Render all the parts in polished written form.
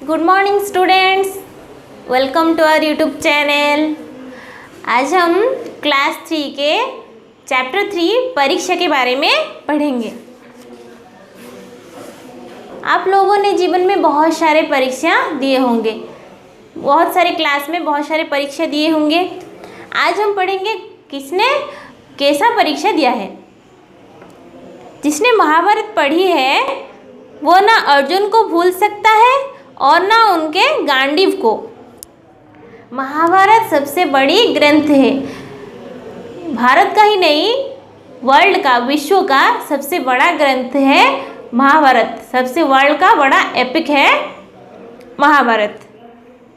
Good morning students, welcome to our YouTube channel. आज हम class 3 के चैप्टर 3 परीक्षा के बारे में पढ़ेंगे। आप लोगों ने जीवन में बहुत सारे परीक्षा दिए होंगे, बहुत सारे क्लास में बहुत सारे परीक्षा दिए होंगे। आज हम पढ़ेंगे किसने कैसा परीक्षा दिया है। जिसने महाभारत पढ़ी है वो ना अर्जुन को भूल सकता है और ना उनके गांडीव को। महाभारत सबसे बड़ी ग्रंथ है, भारत का ही नहीं वर्ल्ड का, विश्व का सबसे बड़ा ग्रंथ है महाभारत। सबसे वर्ल्ड का बड़ा एपिक है महाभारत।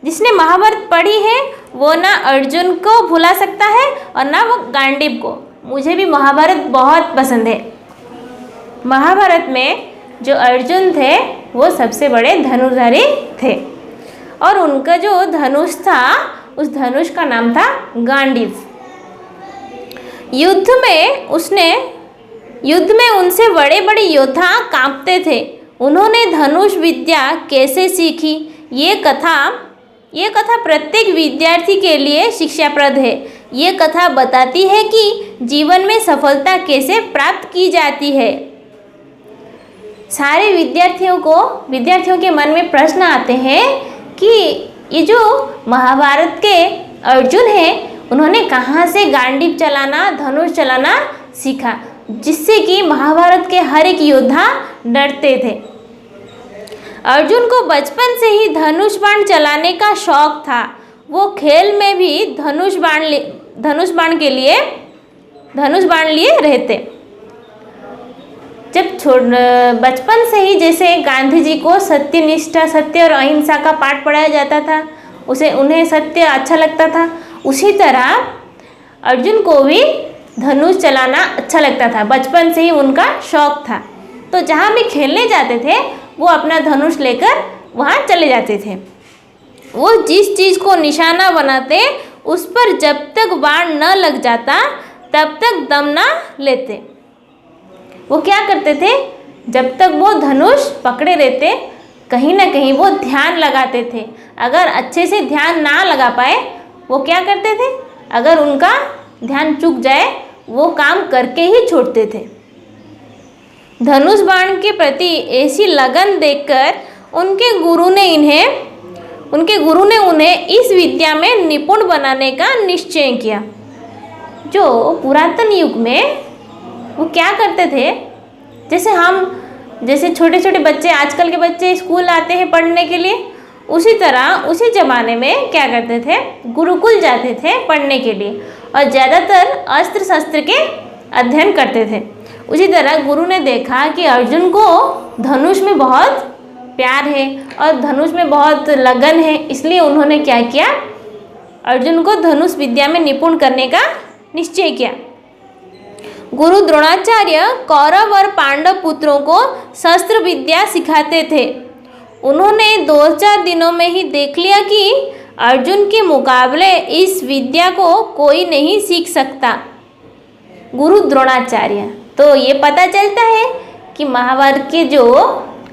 जिसने महाभारत पढ़ी है वो ना अर्जुन को भुला सकता है और ना वो गांडीव को। मुझे भी महाभारत बहुत पसंद है। महाभारत में जो अर्जुन थे वो सबसे बड़े धनुर्धारी थे और उनका जो धनुष था उस धनुष का नाम था गांडीव। युद्ध में उनसे बड़े बड़े योद्धा कांपते थे। उन्होंने धनुष विद्या कैसे सीखी, ये कथा प्रत्येक विद्यार्थी के लिए शिक्षाप्रद है। ये कथा बताती है कि जीवन में सफलता कैसे प्राप्त की जाती है। सारे विद्यार्थियों के मन में प्रश्न आते हैं कि ये जो महाभारत के अर्जुन हैं उन्होंने कहाँ से गांडीव चलाना, धनुष चलाना सीखा, जिससे कि महाभारत के हर एक योद्धा डरते थे। अर्जुन को बचपन से ही धनुष बाण चलाने का शौक था। वो खेल में भी धनुष बाण लिए रहते। जब बचपन से ही जैसे गांधी जी को सत्यनिष्ठा, सत्य और अहिंसा का पाठ पढ़ाया जाता था, उन्हें सत्य अच्छा लगता था, उसी तरह अर्जुन को भी धनुष चलाना अच्छा लगता था। बचपन से ही उनका शौक था। तो जहाँ भी खेलने जाते थे वो अपना धनुष लेकर वहाँ चले जाते थे। वो जिस चीज़ को निशाना बनाते उस पर जब तक बाण न लग जाता तब तक दम ना लेते। वो क्या करते थे, जब तक वो धनुष पकड़े रहते कहीं ना कहीं वो ध्यान लगाते थे। अगर अच्छे से ध्यान ना लगा पाए वो क्या करते थे, अगर उनका ध्यान चूक जाए वो काम करके ही छोड़ते थे। धनुष बाण के प्रति ऐसी लगन देखकर उनके गुरु ने उन्हें इस विद्या में निपुण बनाने का निश्चय किया। जो पुरातन युग में वो क्या करते थे, जैसे छोटे छोटे बच्चे, आजकल के बच्चे स्कूल आते हैं पढ़ने के लिए, उसी तरह उसी ज़माने में क्या करते थे, गुरुकुल जाते थे पढ़ने के लिए और ज़्यादातर अस्त्र शस्त्र के अध्ययन करते थे। उसी तरह गुरु ने देखा कि अर्जुन को धनुष में बहुत प्यार है और धनुष में बहुत लगन है, इसलिए उन्होंने क्या किया, अर्जुन को धनुष विद्या में निपुण करने का निश्चय किया। गुरु द्रोणाचार्य कौरव और पांडव पुत्रों को शस्त्र विद्या सिखाते थे। उन्होंने 2-4 दिनों में ही देख लिया कि अर्जुन के मुकाबले इस विद्या को कोई नहीं सीख सकता। गुरु द्रोणाचार्य, तो ये पता चलता है कि महाभारत के जो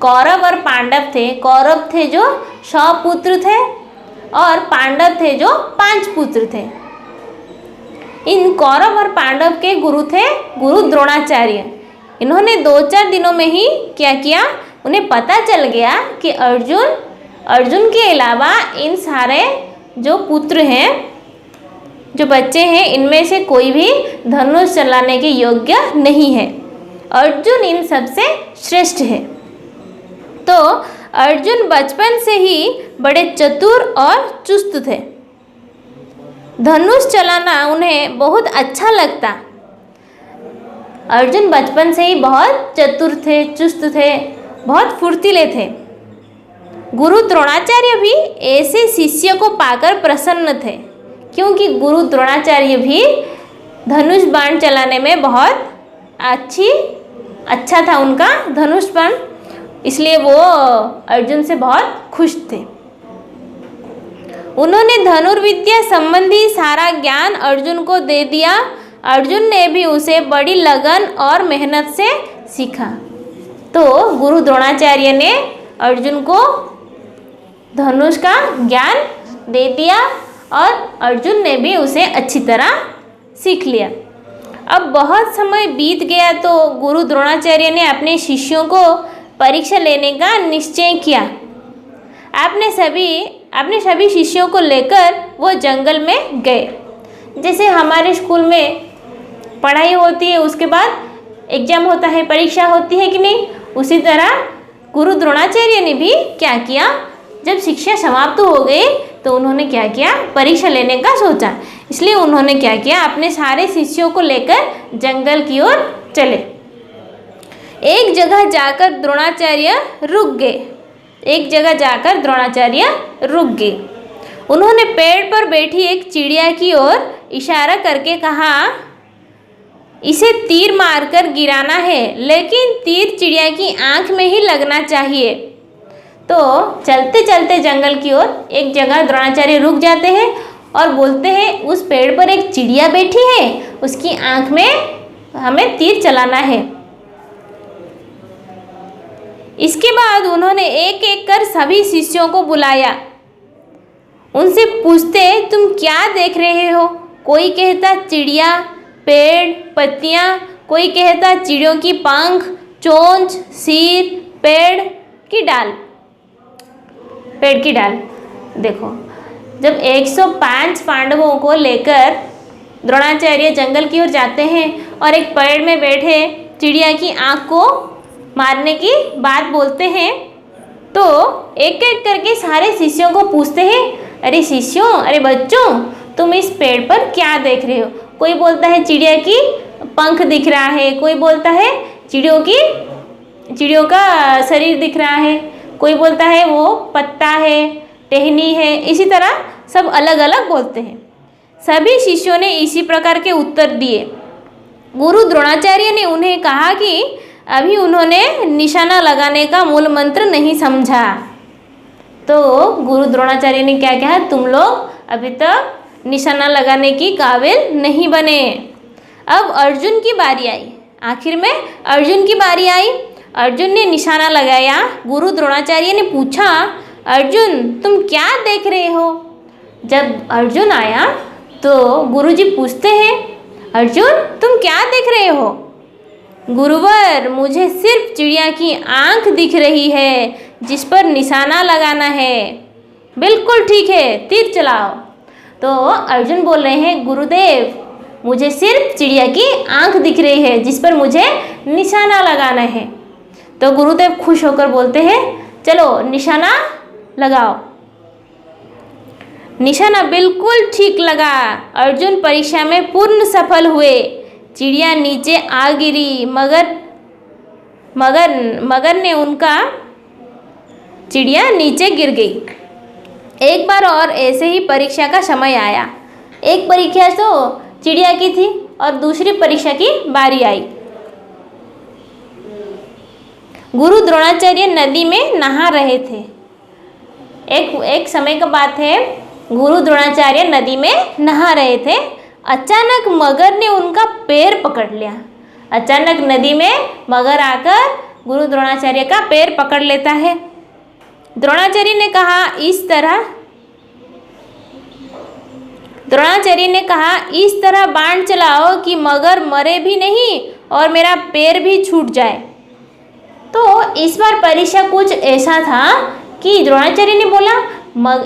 कौरव और पांडव थे, कौरव थे जो 100 पुत्र थे और पांडव थे जो 5 पुत्र थे। इन कौरव और पांडव के गुरु थे गुरु द्रोणाचार्य। इन्होंने 2-4 दिनों में ही क्या किया, उन्हें पता चल गया कि अर्जुन के अलावा इन सारे जो पुत्र हैं, जो बच्चे हैं, इनमें से कोई भी धनुष चलाने के योग्य नहीं है। अर्जुन इन सबसे श्रेष्ठ है। तो अर्जुन बचपन से ही बड़े चतुर और चुस्त थे। धनुष चलाना उन्हें बहुत अच्छा लगता। अर्जुन बचपन से ही बहुत चतुर थे, चुस्त थे, बहुत फुर्तीले थे। गुरु द्रोणाचार्य भी ऐसे शिष्य को पाकर प्रसन्न थे, क्योंकि गुरु द्रोणाचार्य भी धनुष बाण चलाने में बहुत अच्छा था उनका धनुष बाण, इसलिए वो अर्जुन से बहुत खुश थे। उन्होंने धनुर्विद्या संबंधी सारा ज्ञान अर्जुन को दे दिया। अर्जुन ने भी उसे बड़ी लगन और मेहनत से सीखा। तो गुरु द्रोणाचार्य ने अर्जुन को धनुष का ज्ञान दे दिया और अर्जुन ने भी उसे अच्छी तरह सीख लिया। अब बहुत समय बीत गया तो गुरु द्रोणाचार्य ने अपने शिष्यों को परीक्षा लेने का निश्चय किया। अपने सभी शिष्यों को लेकर वो जंगल में गए। जैसे हमारे स्कूल में पढ़ाई होती है, उसके बाद एग्जाम होता है, परीक्षा होती है कि नहीं, उसी तरह गुरु द्रोणाचार्य ने भी क्या किया, जब शिक्षा समाप्त हो गई तो उन्होंने क्या किया, परीक्षा लेने का सोचा। इसलिए उन्होंने क्या किया, अपने सारे शिष्यों को लेकर जंगल की ओर चले। एक जगह जाकर द्रोणाचार्य रुक गए। उन्होंने पेड़ पर बैठी एक चिड़िया की ओर इशारा करके कहा, इसे तीर मारकर गिराना है, लेकिन तीर चिड़िया की आंख में ही लगना चाहिए। तो चलते चलते जंगल की ओर एक जगह द्रोणाचार्य रुक जाते हैं और बोलते हैं, उस पेड़ पर एक चिड़िया बैठी है, उसकी आंख में हमें तीर चलाना है। इसके बाद उन्होंने एक एक कर सभी शिष्यों को बुलाया। उनसे पूछते, तुम क्या देख रहे हो? कोई कहता चिड़िया, पेड़, पत्तियां, कोई कहता चिड़ियों की पंख, चोंच, सिर, पेड़ की डाल। देखो, जब 105 पांडवों को लेकर द्रोणाचार्य जंगल की ओर जाते हैं और एक पेड़ में बैठे चिड़िया की आंख को मारने की बात बोलते हैं, तो एक एक करके सारे शिष्यों को पूछते हैं, अरे शिष्यों, अरे बच्चों, तुम इस पेड़ पर क्या देख रहे हो? कोई बोलता है चिड़िया की पंख दिख रहा है, कोई बोलता है चिड़ियों का शरीर दिख रहा है, कोई बोलता है वो पत्ता है, टहनी है। इसी तरह सब अलग अलग बोलते हैं। सभी शिष्यों ने इसी प्रकार के उत्तर दिए। गुरु द्रोणाचार्य ने उन्हें कहा कि अभी उन्होंने निशाना लगाने का मूल मंत्र नहीं समझा। तो गुरु द्रोणाचार्य ने क्या कहा, तुम लोग अभी तक निशाना लगाने की काबिल नहीं बने। अब अर्जुन की बारी आई। आखिर में अर्जुन की बारी आई। अर्जुन ने निशाना लगाया। गुरु द्रोणाचार्य ने पूछा, अर्जुन तुम क्या देख रहे हो? जब अर्जुन आया तो गुरुजी पूछते हैं, अर्जुन तुम क्या देख रहे हो? गुरुवर, मुझे सिर्फ चिड़िया की आंख दिख रही है जिस पर निशाना लगाना है। बिल्कुल ठीक है, तीर चलाओ। तो अर्जुन बोल रहे हैं, गुरुदेव मुझे सिर्फ चिड़िया की आंख दिख रही है जिस पर मुझे निशाना लगाना है। तो गुरुदेव खुश होकर बोलते हैं, चलो निशाना लगाओ। निशाना बिल्कुल ठीक लगा। अर्जुन परीक्षा में पूर्ण सफल हुए। चिड़िया नीचे आ गिरी। मगर ने उनका चिड़िया नीचे गिर गई। एक बार और ऐसे ही परीक्षा का समय आया। एक परीक्षा तो चिड़िया की थी और दूसरी परीक्षा की बारी आई। गुरु द्रोणाचार्य नदी में नहा रहे थे। एक समय का बात है, गुरु द्रोणाचार्य नदी में नहा रहे थे। अचानक मगर ने उनका पैर पकड़ लिया। अचानक नदी में मगर आकर गुरु द्रोणाचार्य का पैर पकड़ लेता है। द्रोणाचार्य ने कहा, इस तरह बाण चलाओ कि मगर मरे भी नहीं और मेरा पैर भी छूट जाए। तो इस बार परीक्षा कुछ ऐसा था कि द्रोणाचार्य ने बोला,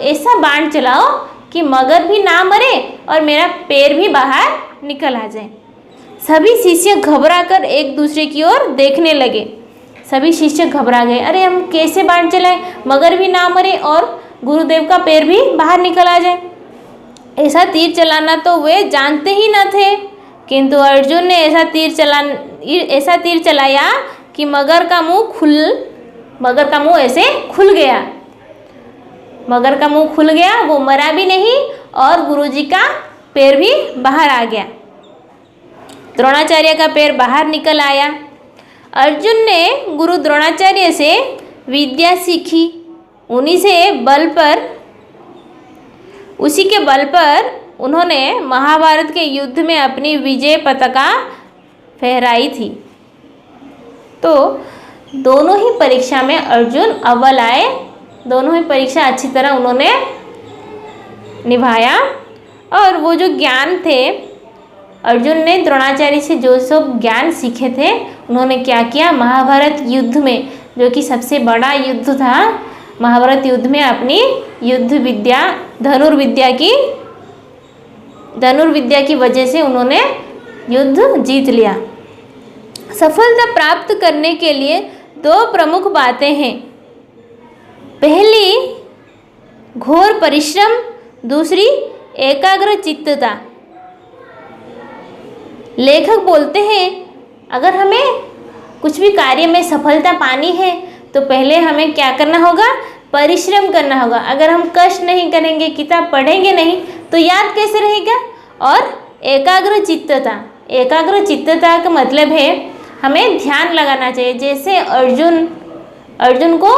ऐसा बाण चलाओ कि मगर भी ना मरे और मेरा पैर भी बाहर निकल आ जाए। सभी शिष्य घबरा कर एक दूसरे की ओर देखने लगे। सभी शिष्य घबरा गए, अरे हम कैसे बाण चलाएं, मगर भी ना मरे और गुरुदेव का पैर भी बाहर निकल आ जाए। ऐसा तीर चलाना तो वे जानते ही न थे, किंतु अर्जुन ने ऐसा तीर चलाया कि मगर का मुंह ऐसे खुल गया। मगर का मुंह खुल गया, वो मरा भी नहीं और गुरुजी का पैर भी बाहर आ गया। द्रोणाचार्य का पैर बाहर निकल आया। अर्जुन ने गुरु द्रोणाचार्य से विद्या सीखी। उसी के बल पर उन्होंने महाभारत के युद्ध में अपनी विजय पताका फहराई थी। तो दोनों ही परीक्षा में अर्जुन अव्वल आए। दोनों ही परीक्षा अच्छी तरह उन्होंने निभाया। और वो जो ज्ञान थे, अर्जुन ने द्रोणाचार्य से जो सब ज्ञान सीखे थे, उन्होंने क्या किया, महाभारत युद्ध में, जो कि सबसे बड़ा युद्ध था, महाभारत युद्ध में अपनी युद्ध विद्या, धनुर्विद्या की वजह से उन्होंने युद्ध जीत लिया। सफलता प्राप्त करने के लिए दो प्रमुख बातें हैं। पहली घोर परिश्रम, दूसरी एकाग्र चित्तता। लेखक बोलते हैं अगर हमें कुछ भी कार्य में सफलता पानी है तो पहले हमें क्या करना होगा, परिश्रम करना होगा। अगर हम कष्ट नहीं करेंगे, किताब पढ़ेंगे नहीं, तो याद कैसे रहेगा। और एकाग्र चित्तता का मतलब है हमें ध्यान लगाना चाहिए। जैसे अर्जुन को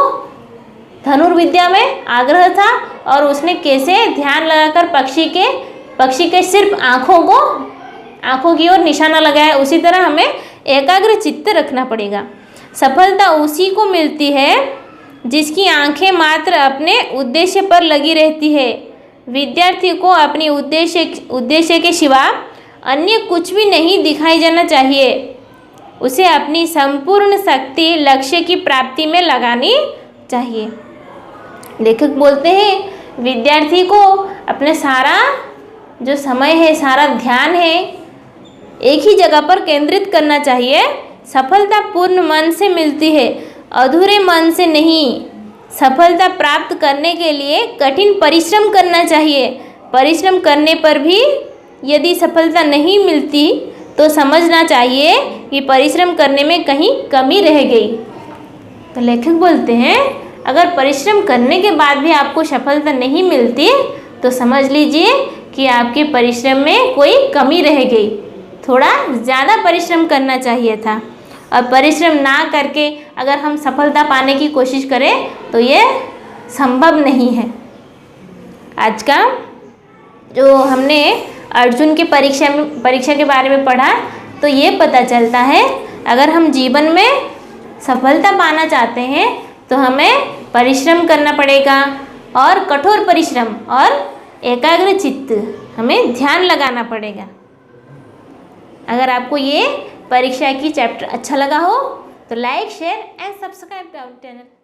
धनुर्विद्या में आग्रह था और उसने कैसे ध्यान लगाकर पक्षी के सिर्फ आँखों की ओर निशाना लगाया, उसी तरह हमें एकाग्र चित्त रखना पड़ेगा। सफलता उसी को मिलती है जिसकी आंखें मात्र अपने उद्देश्य पर लगी रहती है। विद्यार्थी को अपनी उद्देश्य के सिवा अन्य कुछ भी नहीं दिखाई जाना चाहिए। उसे अपनी संपूर्ण शक्ति लक्ष्य की प्राप्ति में लगानी चाहिए। लेखक बोलते हैं विद्यार्थी को अपने सारा जो समय है, सारा ध्यान है, एक ही जगह पर केंद्रित करना चाहिए। सफलता पूर्ण मन से मिलती है, अधूरे मन से नहीं। सफलता प्राप्त करने के लिए कठिन परिश्रम करना चाहिए। परिश्रम करने पर भी यदि सफलता नहीं मिलती तो समझना चाहिए कि परिश्रम करने में कहीं कमी रह गई। तो लेखक बोलते हैं अगर परिश्रम करने के बाद भी आपको सफलता नहीं मिलती तो समझ लीजिए कि आपके परिश्रम में कोई कमी रह गई। थोड़ा ज़्यादा परिश्रम करना चाहिए था। और परिश्रम ना करके अगर हम सफलता पाने की कोशिश करें तो ये संभव नहीं है। आज का जो हमने अर्जुन की परीक्षा के बारे में पढ़ा तो ये पता चलता है अगर हम जीवन में सफलता पाना चाहते हैं तो हमें परिश्रम करना पड़ेगा, और कठोर परिश्रम और एकाग्र चित्त, हमें ध्यान लगाना पड़ेगा। अगर आपको ये परीक्षा की चैप्टर अच्छा लगा हो तो like, share and subscribe to our channel.